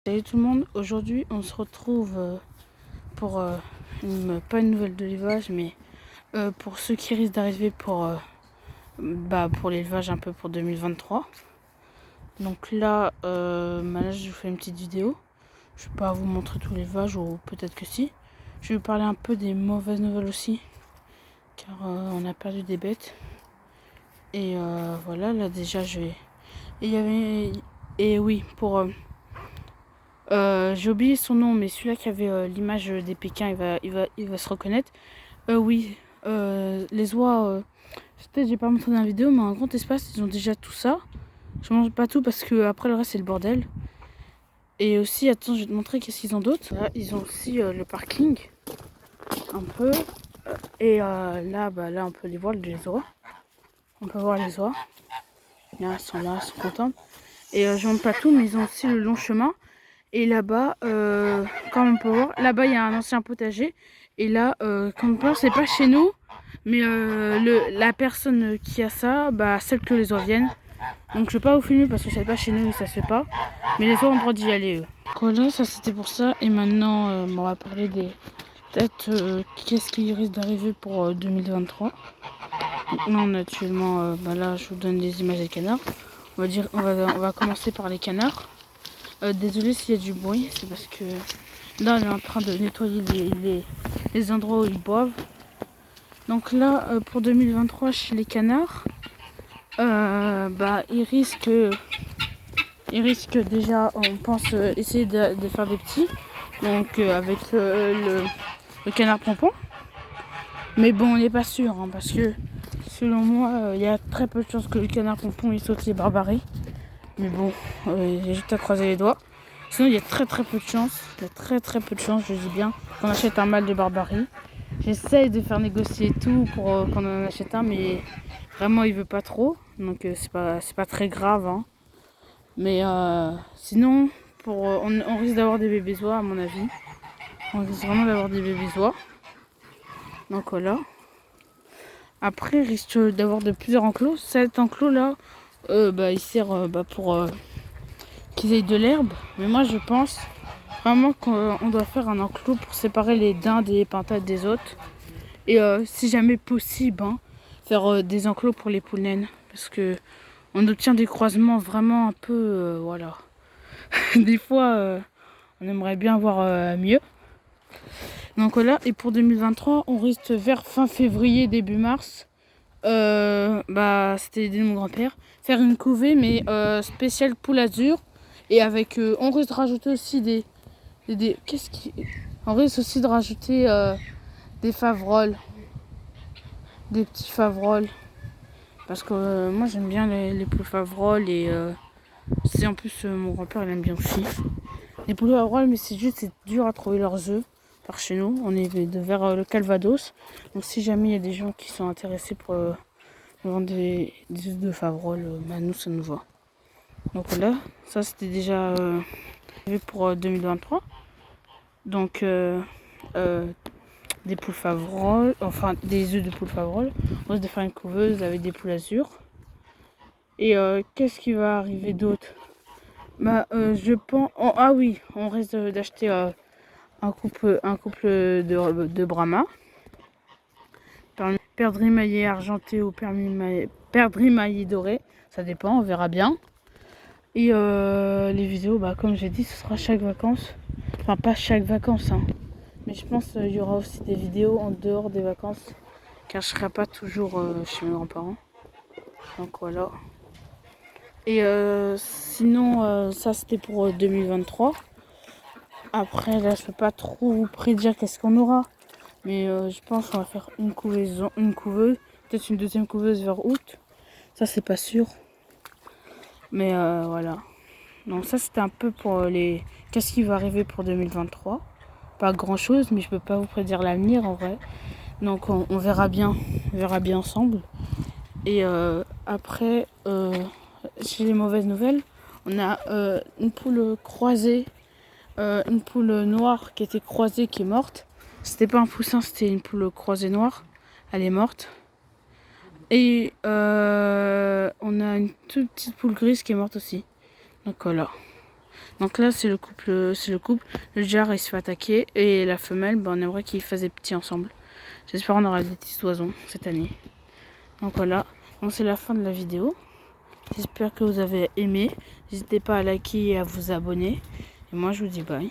Salut tout le monde, aujourd'hui on se retrouve pour pas une nouvelle de l'élevage, mais pour ceux qui risquent d'arriver pour l'élevage un peu pour 2023. Donc là, là je vous fais une petite vidéo. Je vais pas vous montrer tout l'élevage, ou peut-être que si. Je vais vous parler un peu des mauvaises nouvelles aussi, car on a perdu des bêtes. Et voilà, là déjà je vais... Et oui, pour... j'ai oublié son nom, mais celui-là qui avait l'image des Pékins, il va se reconnaître. Oui, les oies, peut-être j'ai pas montré dans la vidéo, mais un grand espace, ils ont déjà tout ça. Je mange pas tout parce que après le reste c'est le bordel. Et aussi, attends, je vais te montrer qu'est-ce qu'ils ont d'autre. Là, ils ont aussi le parking, un peu. Et là, là, on peut les voir, les oies. On peut voir les oies. Là, ils sont contents. Et je montre pas tout, mais ils ont aussi le long chemin. Et là-bas, comme on peut voir, là-bas il y a un ancien potager. Et là, comme on peut voir, c'est pas chez nous, mais la personne qui a ça, celle que les oies viennent. Donc je vais pas vous filmer parce que c'est pas chez nous et ça se fait pas. Mais les oies ont le droit d'y aller, eux. Voilà, ça c'était pour ça. Et maintenant, on va parler des peut-être qu'est-ce qui risque d'arriver pour 2023. Donc là, on a actuellement, là, je vous donne des images des canards. On va commencer par les canards. Désolé s'il y a du bruit, c'est parce que là on est en train de nettoyer les endroits où ils boivent. Donc là, pour 2023 chez les canards, ils risquent déjà, on pense, essayer de faire des petits. Donc avec le canard pompon. Mais bon, on n'est pas sûr, hein, parce que selon moi, il y a très peu de chances que le canard pompon il saute les barbaries. Mais bon, j'ai juste à croiser les doigts. Sinon, il y a très peu de chance. Il y a très peu de chance, je dis bien, qu'on achète un mâle de barbarie. J'essaye de faire négocier tout pour qu'on en achète un, mais vraiment, il veut pas trop. Donc, c'est pas très grave. Hein. Mais sinon, on risque d'avoir des bébés oies, à mon avis. On risque vraiment d'avoir des bébés oies. Donc, voilà. Après, il risque d'avoir de plusieurs enclos. Cet enclos-là, il sert pour... qu'ils aient de l'herbe, mais moi je pense vraiment qu'on doit faire un enclos pour séparer les dindes et les pintades des autres. Et si jamais possible, hein, faire des enclos pour les poules naines, parce que on obtient des croisements vraiment un peu, voilà. Des fois, on aimerait bien avoir mieux. Donc voilà, et pour 2023, on risque vers fin février, début mars. C'était l'idée de mon grand-père. Faire une couvée, mais spéciale poule azur. Et avec, on risque de rajouter aussi on risque aussi de rajouter des favroles, des petits favroles, parce que moi j'aime bien les poules favroles et c'est en plus mon grand-père il aime bien aussi les poules favroles, mais c'est dur à trouver leurs œufs par chez nous. On est vers le Calvados, donc si jamais il y a des gens qui sont intéressés pour vendre des œufs de favroles, nous ça nous va. Donc là, ça c'était déjà pour 2023. Donc des poules favroles, enfin des œufs de poules favroles. On risque de faire une couveuse avec des poules azur. Et qu'est-ce qui va arriver d'autre? Je pense... ah oui, on risque d'acheter un couple de Brahma. Perdrix maillé argenté ou perdrix maillé doré. Ça dépend, on verra bien. Et les vidéos, comme j'ai dit, ce sera chaque vacances. Enfin, pas chaque vacances, hein. Mais je pense qu'il y aura aussi des vidéos en dehors des vacances. Car je ne serai pas toujours chez mes grands-parents. Donc voilà. Et sinon, ça c'était pour 2023. Après, là, je peux pas trop vous prédire qu'est-ce qu'on aura. Mais je pense qu'on va faire une couveuse. Peut-être une deuxième couveuse vers août. Ça, c'est pas sûr. Mais voilà. Donc ça, c'était un peu pour qu'est-ce qui va arriver pour 2023. Pas grand-chose, mais je peux pas vous prédire l'avenir en vrai. Donc on verra bien. On verra bien ensemble. Et après, chez les mauvaises nouvelles, on a une poule croisée, une poule noire qui était croisée, qui est morte. C'était pas un poussin, c'était une poule croisée noire. Elle est morte. Et on a une toute petite poule grise qui est morte aussi. Donc voilà. Donc là, c'est le couple. Le jar, il se fait attaquer. Et la femelle, ben, on aimerait qu'ils fassent des petits ensemble. J'espère qu'on aura des petits oiseaux cette année. Donc voilà. Donc c'est la fin de la vidéo. J'espère que vous avez aimé. N'hésitez pas à liker et à vous abonner. Et moi, je vous dis bye.